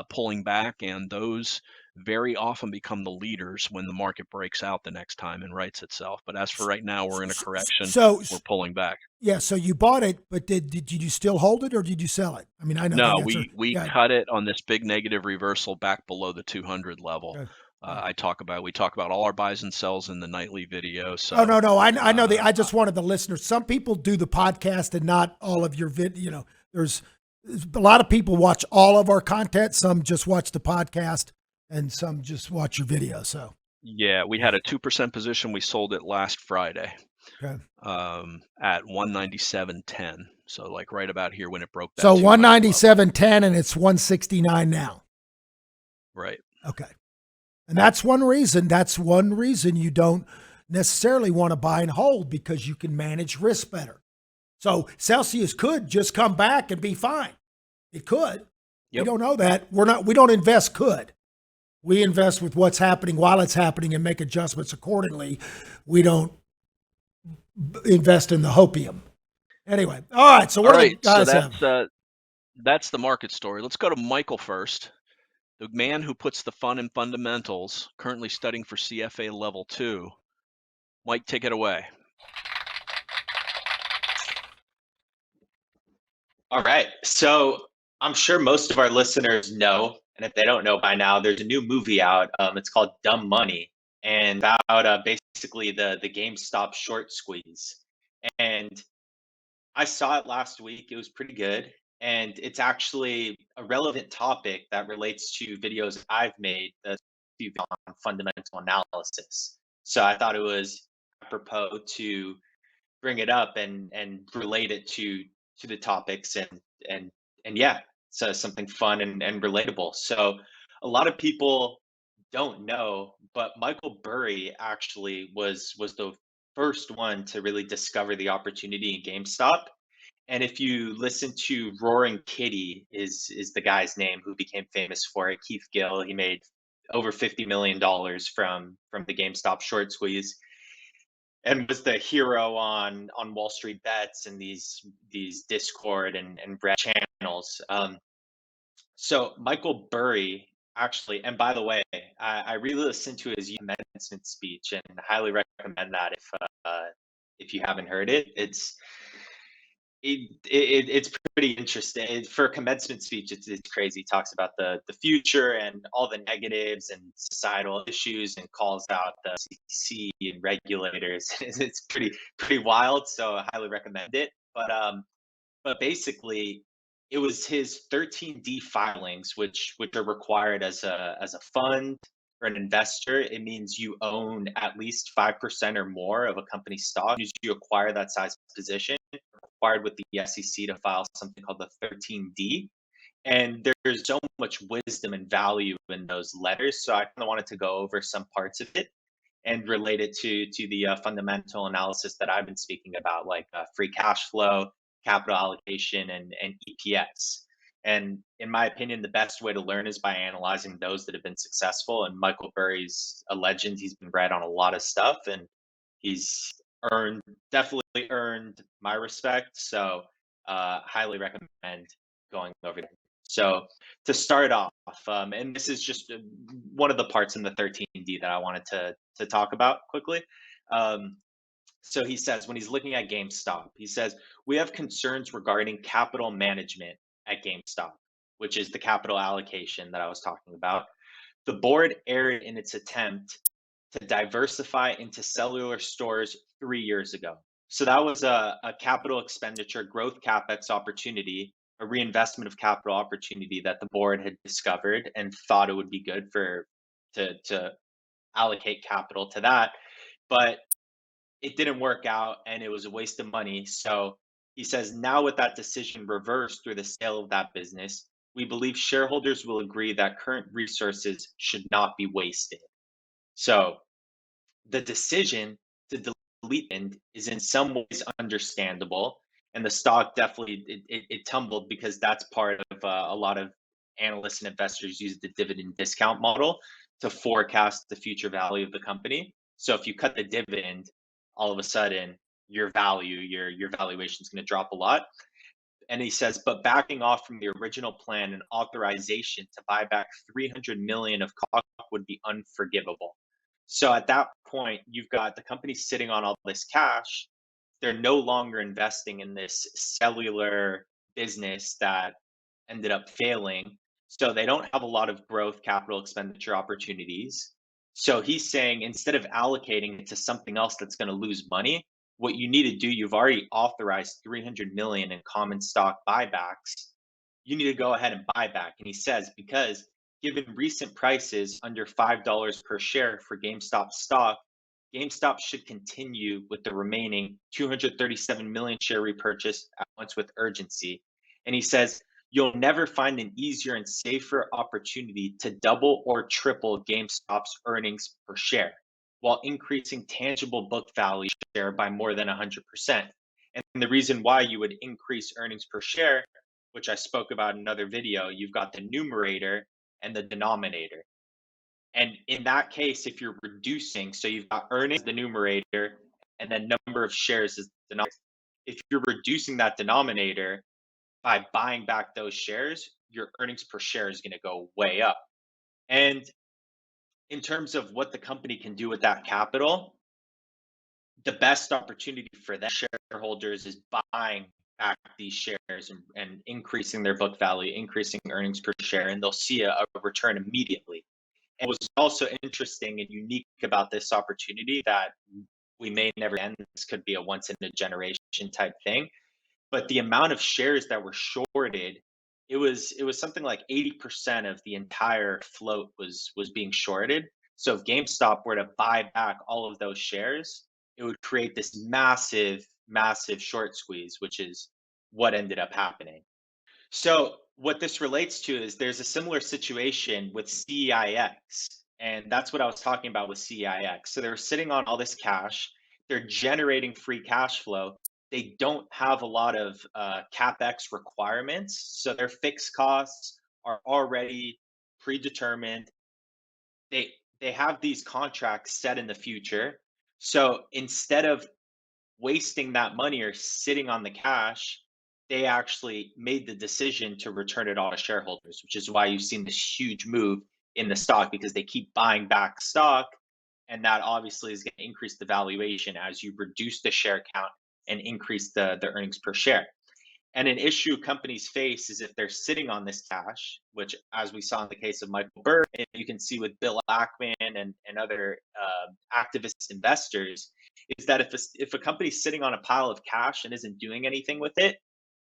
[SPEAKER 2] pulling back. And those very often become the leaders when the market breaks out the next time and rights itself. But as for right now, we're in a correction.
[SPEAKER 1] So
[SPEAKER 2] We're pulling back.
[SPEAKER 1] yeah, so you bought it, but did you still hold it or did you sell it? I mean, I know
[SPEAKER 2] No,
[SPEAKER 1] the answer.
[SPEAKER 2] we
[SPEAKER 1] Yeah.
[SPEAKER 2] cut it on this big negative reversal back below the 200 level.
[SPEAKER 1] Okay.
[SPEAKER 2] We talk about all our buys and sells in the nightly video.
[SPEAKER 1] Oh,
[SPEAKER 2] So
[SPEAKER 1] no. I know I just wanted the listeners. Some people do the podcast and not all of your there's a lot of people watch all of our content. Some just watch the podcast and some just watch your video. So
[SPEAKER 2] yeah, we had a 2% position. We sold it last Friday
[SPEAKER 1] okay.
[SPEAKER 2] At 197.10. So like right about here when it broke that
[SPEAKER 1] So
[SPEAKER 2] 200 level.
[SPEAKER 1] 197.10 and it's 169 now.
[SPEAKER 2] Right.
[SPEAKER 1] Okay. And that's one reason you don't necessarily want to buy and hold, because you can manage risk better. So Celsius could just come back and be fine. It could.
[SPEAKER 2] Yep.
[SPEAKER 1] We don't know that. We don't invest could. We invest with what's happening while it's happening and make adjustments accordingly. We don't invest in the hopium. Anyway, all right. So what do guys have?
[SPEAKER 2] That's the market story. Let's go to Michael first. The man who puts the fun in fundamentals, currently studying for CFA level 2. Mike, take it away.
[SPEAKER 3] All right. So I'm sure most of our listeners know, and if they don't know by now, there's a new movie out. It's called Dumb Money, and about basically the GameStop short squeeze. And I saw it last week. It was pretty good. And it's actually a relevant topic that relates to videos I've made that on fundamental analysis. So I thought it was apropos to bring it up and relate it to the topics and yeah, so something fun and relatable. So a lot of people don't know, but Michael Burry actually was the first one to really discover the opportunity in GameStop. And if you listen to Roaring Kitty is the guy's name who became famous for it, Keith Gill. He made over $50 million from the GameStop short squeeze and was the hero on Wall Street Bets and these Discord and Reddit channels. So Michael Burry actually, and by the way, I re-listened to his commencement speech and highly recommend that if you haven't heard it. It's pretty interesting for a commencement speech. It's crazy. He talks about the future and all the negatives and societal issues, and calls out the CDC and regulators. It's pretty wild. So I highly recommend it. But basically, it was his 13D filings, which are required as a fund or an investor. It means you own at least 5% or more of a company's stock. As you acquire that size position, required with the SEC to file something called the 13D. And there's so much wisdom and value in those letters. So I kind of wanted to go over some parts of it and relate it to the fundamental analysis that I've been speaking about, like free cash flow, capital allocation, and EPS. And in my opinion, the best way to learn is by analyzing those that have been successful. And Michael Burry's a legend. He's been read on a lot of stuff, and he's definitely earned my respect. So highly recommend going over there. So to start off, and this is just one of the parts in the 13D that I wanted to talk about quickly. So he says, when he's looking at GameStop, he says, we have concerns regarding capital management at GameStop, which is the capital allocation that I was talking about. The board erred in its attempt to diversify into cellular stores 3 years ago. So that was a capital expenditure growth capex opportunity, a reinvestment of capital opportunity that the board had discovered and thought it would be good to allocate capital to that. But it didn't work out and it was a waste of money. So he says, now with that decision reversed through the sale of that business, we believe shareholders will agree that current resources should not be wasted. So the decision to delete it is in some ways understandable. And the stock definitely it tumbled because that's part of a lot of analysts and investors use the dividend discount model to forecast the future value of the company. So if you cut the dividend, all of a sudden your valuation is going to drop a lot. And he says, but backing off from the original plan and authorization to buy back 300 million of stock would be unforgivable. So at that point, you've got the company sitting on all this cash. They're no longer investing in this cellular business that ended up failing. So they don't have a lot of growth capital expenditure opportunities. So he's saying instead of allocating it to something else that's going to lose money, what you need to do, you've already authorized 300 million in common stock buybacks. You need to go ahead and buy back. And he says, because given recent prices under $5 per share for GameStop stock, GameStop should continue with the remaining 237 million share repurchase at once with urgency. And he says, you'll never find an easier and safer opportunity to double or triple GameStop's earnings per share while increasing tangible book value share by more than 100%. And the reason why you would increase earnings per share, which I spoke about in another video, you've got the numerator and the denominator. And in that case, if you're reducing, so you've got earnings, the numerator, and then number of shares is the denominator. If you're reducing that denominator by buying back those shares, your earnings per share is going to go way up. And in terms of what the company can do with that capital, the best opportunity for them shareholders is buying back these shares and increasing their book value, increasing earnings per share, and they'll see a return immediately. And what's also interesting and unique about this opportunity that we may never end, this could be a once in a generation type thing, but the amount of shares that were shorted, it was something like 80% of the entire float was being shorted. So if GameStop were to buy back all of those shares, it would create this massive short squeeze, which is what ended up happening. So what this relates to is there's a similar situation with CEIX, and that's what I was talking about with CEIX. So they're sitting on all this cash, they're generating free cash flow. They don't have a lot of capex requirements, so their fixed costs are already predetermined. They have these contracts set in the future. So instead of wasting that money or sitting on the cash, they actually made the decision to return it all to shareholders, which is why you've seen this huge move in the stock because they keep buying back stock. And that obviously is going to increase the valuation as you reduce the share count and increase the earnings per share. And an issue companies face is if they're sitting on this cash, which, as we saw in the case of Michael Burr, and you can see with Bill Ackman and other activist investors, is that if a company's sitting on a pile of cash and isn't doing anything with it,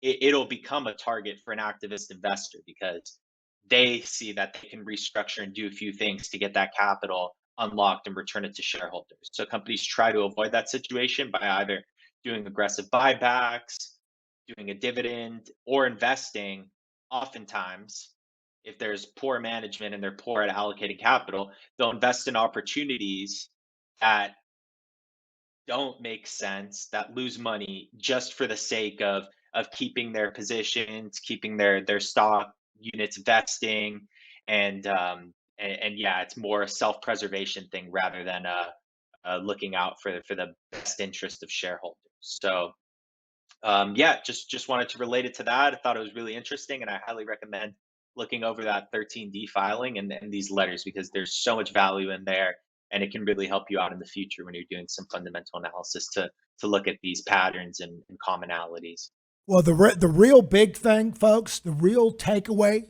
[SPEAKER 3] it'll become a target for an activist investor because they see that they can restructure and do a few things to get that capital unlocked and return it to shareholders. So companies try to avoid that situation by either doing aggressive buybacks, doing a dividend, or investing. Oftentimes, if there's poor management and they're poor at allocating capital, they'll invest in opportunities that don't make sense, that lose money just for the sake of keeping their positions, keeping their stock units vesting, and yeah, it's more a self-preservation thing rather than looking out for the best interest of shareholders. So yeah, just wanted to relate it to that. I thought it was really interesting, and I highly recommend looking over that 13D filing and these letters because there's so much value in there. and it can really help you out in the future when you're doing some fundamental analysis to look at these patterns and commonalities.
[SPEAKER 1] Well, the real big thing, folks, the real takeaway,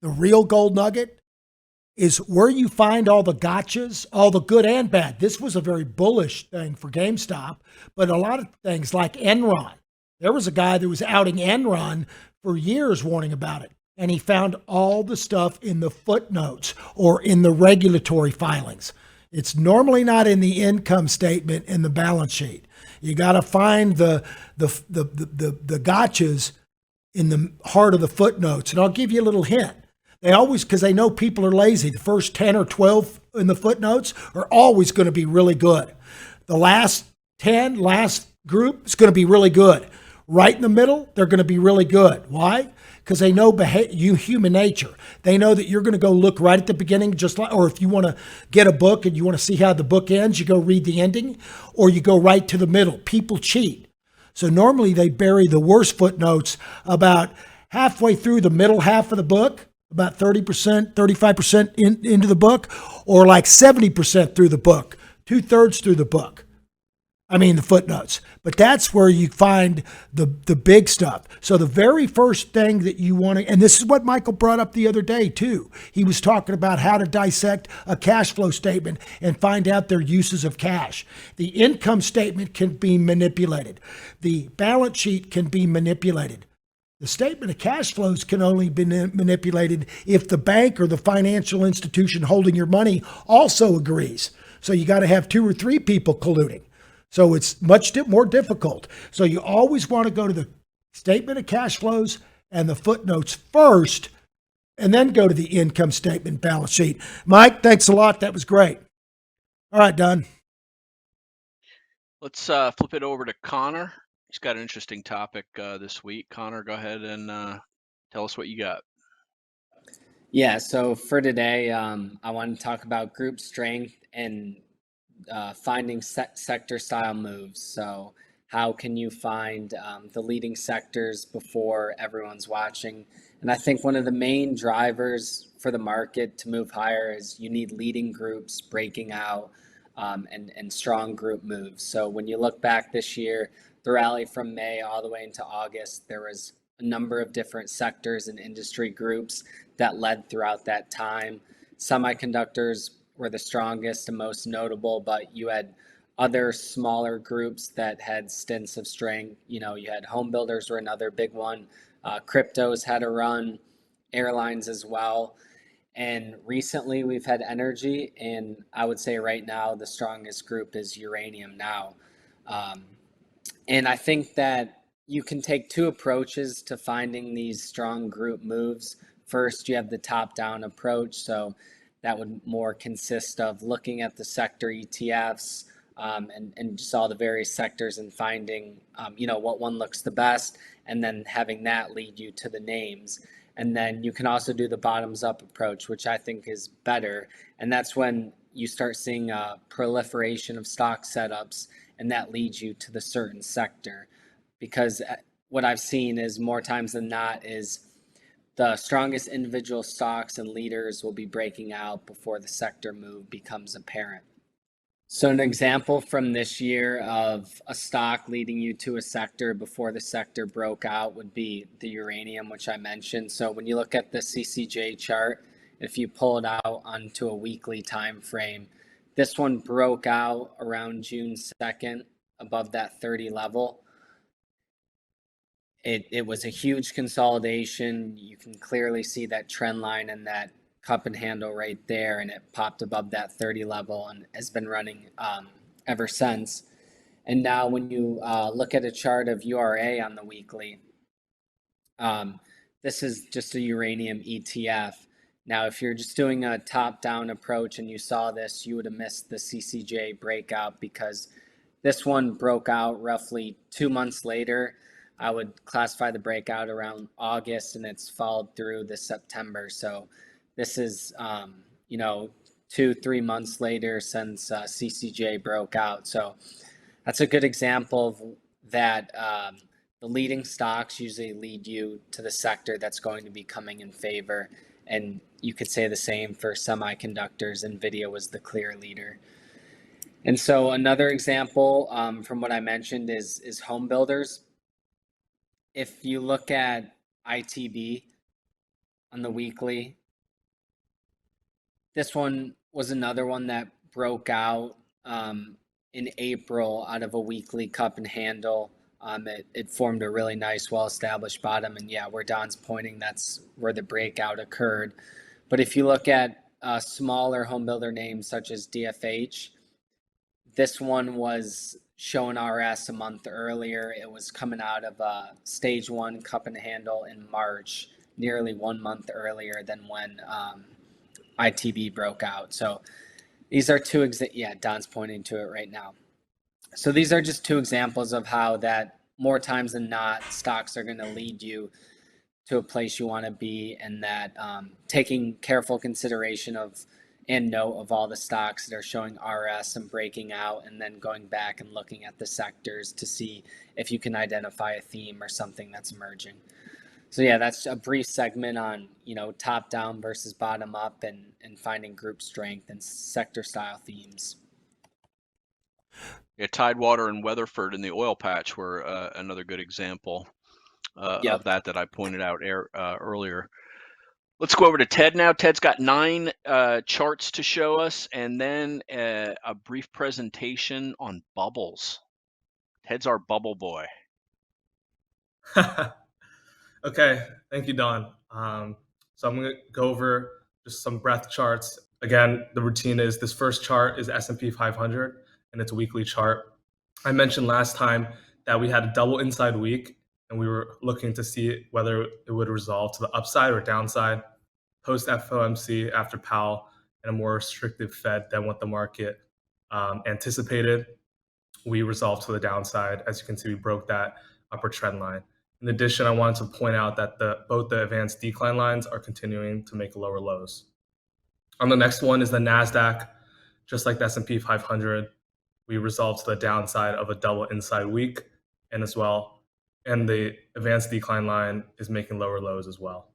[SPEAKER 1] the real gold nugget is where you find all the gotchas, all the good and bad. This was a very bullish thing for GameStop, but a lot of things like Enron. There was a guy that was outing Enron for years warning about it, and he found all the stuff in the footnotes or in the regulatory filings. It's normally not in the income statement in the balance sheet. You got to find the gotchas in the heart of the footnotes. And I'll give you a little hint. They always, because they know people are lazy, the first 10 or 12 in the footnotes are always going to be really good. The last 10, last group is going to be really good. Right in the middle, they're going to be really good. Why? Because they know human nature. They know that you're going to go look right at the beginning, just like, or if you want to get a book and you want to see how the book ends, you go read the ending, or you go right to the middle. People cheat. So normally they bury the worst footnotes about halfway through the middle half of the book, about 30%, 35% into the book, or like 70% through the book, 2/3 through the book. I mean, the footnotes. But that's where you find the big stuff. So the very first thing that you want to, and this is what Michael brought up the other day too. He was talking about how to dissect a cash flow statement and find out their uses of cash. The income statement can be manipulated. The balance sheet can be manipulated. The statement of cash flows can only be manipulated if the bank or the financial institution holding your money also agrees. So you got to have 2 or 3 people colluding. So it's much more difficult. So you always want to go to the statement of cash flows and the footnotes first, and then go to the income statement balance sheet. Mike, thanks a lot. That was great. All right, done.
[SPEAKER 2] Let's flip it over to Connor. He's got an interesting topic this week. Connor, go ahead and tell us what you got.
[SPEAKER 4] Yeah, so for today, I want to talk about group strength and finding sector style moves. So how can you find the leading sectors before everyone's watching? And I think one of the main drivers for the market to move higher is you need leading groups breaking out and strong group moves. So when you look back this year, the rally from May all the way into August, there was a number of different sectors and industry groups that led throughout that time. Semiconductors were the strongest and most notable, but you had other smaller groups that had stints of strength. You know, you had home builders were another big one. Cryptos had a run, airlines as well. And recently we've had energy, and I would say right now the strongest group is uranium now. And I think that you can take 2 approaches to finding these strong group moves. First, you have the top-down approach. So that would more consist of looking at the sector ETFs and just all the various sectors and finding, what one looks the best, and then having that lead you to the names. And then you can also do the bottoms-up approach, which I think is better. And that's when you start seeing a proliferation of stock setups, and that leads you to the certain sector. Because what I've seen is more times than not is the strongest individual stocks and leaders will be breaking out before the sector move becomes apparent. So an example from this year of a stock leading you to a sector before the sector broke out would be the uranium, which I mentioned. So when you look at the CCJ chart, if you pull it out onto a weekly time frame, this one broke out around June 2nd above that 30 level. It was a huge consolidation. You can clearly see that trend line and that cup and handle right there, and it popped above that 30 level and has been running ever since. And now when you look at a chart of URA on the weekly, this is just a uranium ETF. Now, if you're just doing a top-down approach and you saw this, you would have missed the CCJ breakout, because this one broke out roughly 2 months later. I would classify the breakout around August, and it's followed through this September. So this is, 2-3 months later since CCJ broke out. So that's a good example of that. The leading stocks usually lead you to the sector that's going to be coming in favor. And you could say the same for semiconductors. NVIDIA was the clear leader. And so another example from what I mentioned is home builders. If you look at ITB on the weekly, this one was another one that broke out in April out of a weekly cup and handle. It formed a really nice, well-established bottom. And yeah, where Don's pointing, that's where the breakout occurred. But if you look at smaller home builder names such as DFH, this one was showing RS a month earlier. It was coming out of stage 1 cup and handle in March, nearly 1 month earlier than when ITB broke out. So these are two Don's pointing to it right now. So these are just two examples of how that more times than not, stocks are going to lead you to a place you want to be, and that taking careful consideration of and note of all the stocks that are showing RS and breaking out, and then going back and looking at the sectors to see if you can identify a theme or something that's emerging. So yeah, that's a brief segment on, top down versus bottom up and finding group strength and sector style themes.
[SPEAKER 2] Yeah, Tidewater and Weatherford in the oil patch were another good example of that I pointed out earlier. Let's go over to Ted now. Ted's got 9 charts to show us, and then a brief presentation on bubbles. Ted's our bubble boy.
[SPEAKER 5] Okay, thank you, Don. So I'm going to go over just some breadth charts. Again, the routine is this first chart is S&P 500, and it's a weekly chart. I mentioned last time that we had a double inside week, and we were looking to see whether it would resolve to the upside or downside post FOMC after Powell and a more restrictive Fed than what the market anticipated. We resolved to the downside. As you can see, we broke that upper trend line. In addition, I wanted to point out that both the advanced decline lines are continuing to make lower lows. On the next one is the NASDAQ. Just like the S&P 500, we resolved to the downside of a double inside week, and the advanced decline line is making lower lows as well.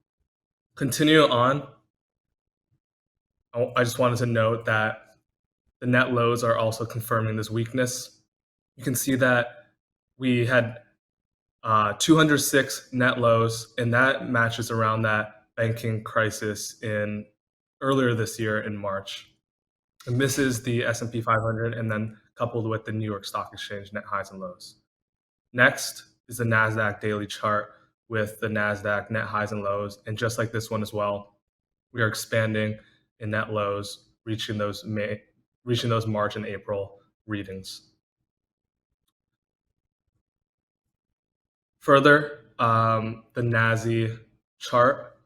[SPEAKER 5] Continue on, I just wanted to note that the net lows are also confirming this weakness. You can see that we had 206 net lows, and that matches around that banking crisis earlier this year in March. And this is the S&P 500, and then coupled with the New York Stock Exchange net highs and lows. Next is the NASDAQ daily chart with the NASDAQ net highs and lows. And just like this one as well, we are expanding in net lows, reaching those March and April readings. Further, the NASI chart,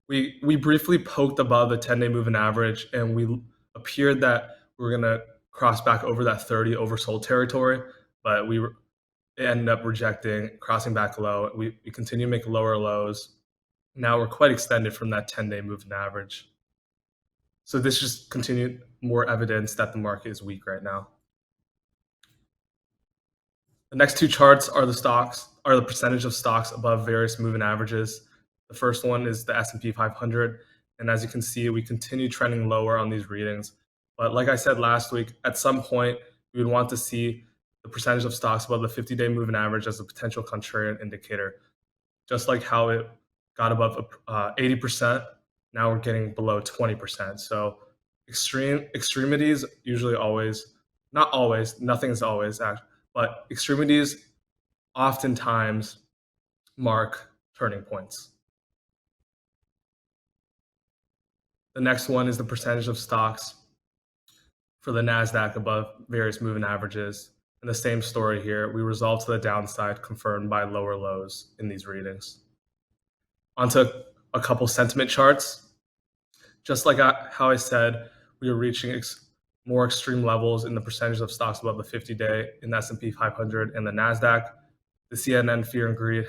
[SPEAKER 5] we briefly poked above the 10-day moving average, and we appeared that we were going to cross back over that 30 oversold territory, but it ended up rejecting, crossing back low. We continue to make lower lows. Now we're quite extended from that 10-day moving average. So this just continued more evidence that the market is weak right now. The next two charts are the percentage of stocks above various moving averages. The first one is the S&P 500. And as you can see, we continue trending lower on these readings. But like I said last week, at some point, we would want to see the percentage of stocks above the 50-day moving average as a potential contrarian indicator. Just like how it got above 80%, now we're getting below 20%. So extremities usually always, not always, nothing is always, but extremities oftentimes mark turning points. The next one is the percentage of stocks for the NASDAQ above various moving averages. And the same story here. We resolved to the downside, confirmed by lower lows in these readings. Onto a couple sentiment charts. Just like how I said, we are reaching more extreme levels in the percentage of stocks above the 50-day in the S&P 500 and the NASDAQ. The CNN fear and greed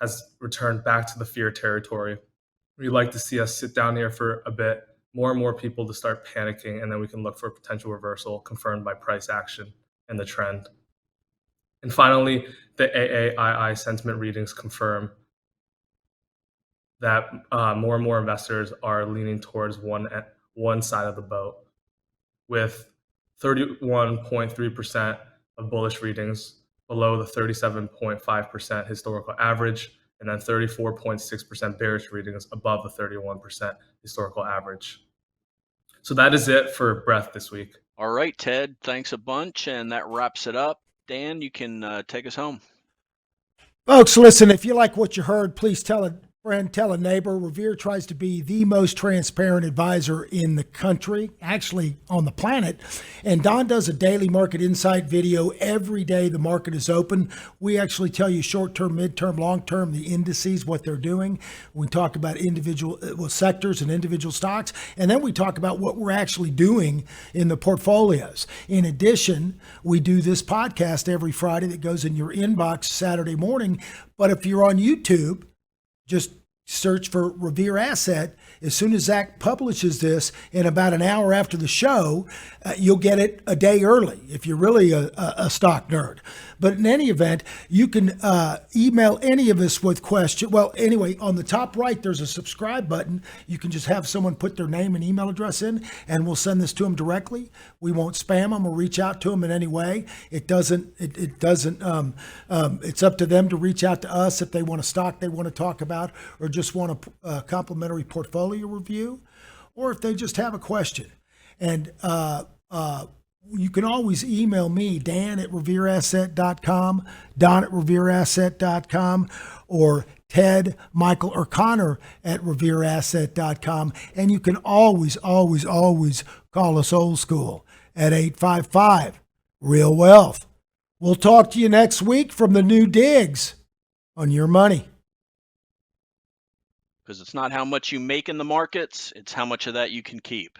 [SPEAKER 5] has returned back to the fear territory. We'd like to see us sit down here for a bit, more and more people to start panicking, and then we can look for a potential reversal confirmed by price action and the trend. And finally, the AAII sentiment readings confirm that more and more investors are leaning towards one side of the boat, with 31.3% of bullish readings below the 37.5% historical average, and then 34.6% bearish readings above the 31% historical average. So that is it for breadth this week.
[SPEAKER 2] All right, Ted, thanks a bunch. And that wraps it up. Dan, you can take us home.
[SPEAKER 1] Folks, listen, if you like what you heard, please tell a friend, tell a neighbor. Revere tries to be the most transparent advisor in the country, actually on the planet. And Don does a daily market insight video every day the market is open. We actually tell you short-term, mid-term, long-term, the indices, what they're doing. We talk about individual sectors and individual stocks. And then we talk about what we're actually doing in the portfolios. In addition, we do this podcast every Friday that goes in your inbox Saturday morning. But if you're on YouTube, just search for Revere Asset. As soon as Zach publishes this in about an hour after the show, you'll get it a day early if you're really a stock nerd. But in any event, you can email any of us with questions. Well, anyway, on the top right, there's a subscribe button. You can just have someone put their name and email address in, and we'll send this to them directly. We won't spam them or reach out to them in any way. It doesn't. It's up to them to reach out to us if they want a stock they want to talk about, or just want a complimentary portfolio review, or if they just have a question. And you can always email me, Dan@revereasset.com, Don@revereasset.com, or Ted, Michael, or Connor at revereasset.com. And you can always call us old school at 855 Real Wealth. We'll talk to you next week from the new digs on your money.
[SPEAKER 2] Because it's not how much you make in the markets, it's how much of that you can keep.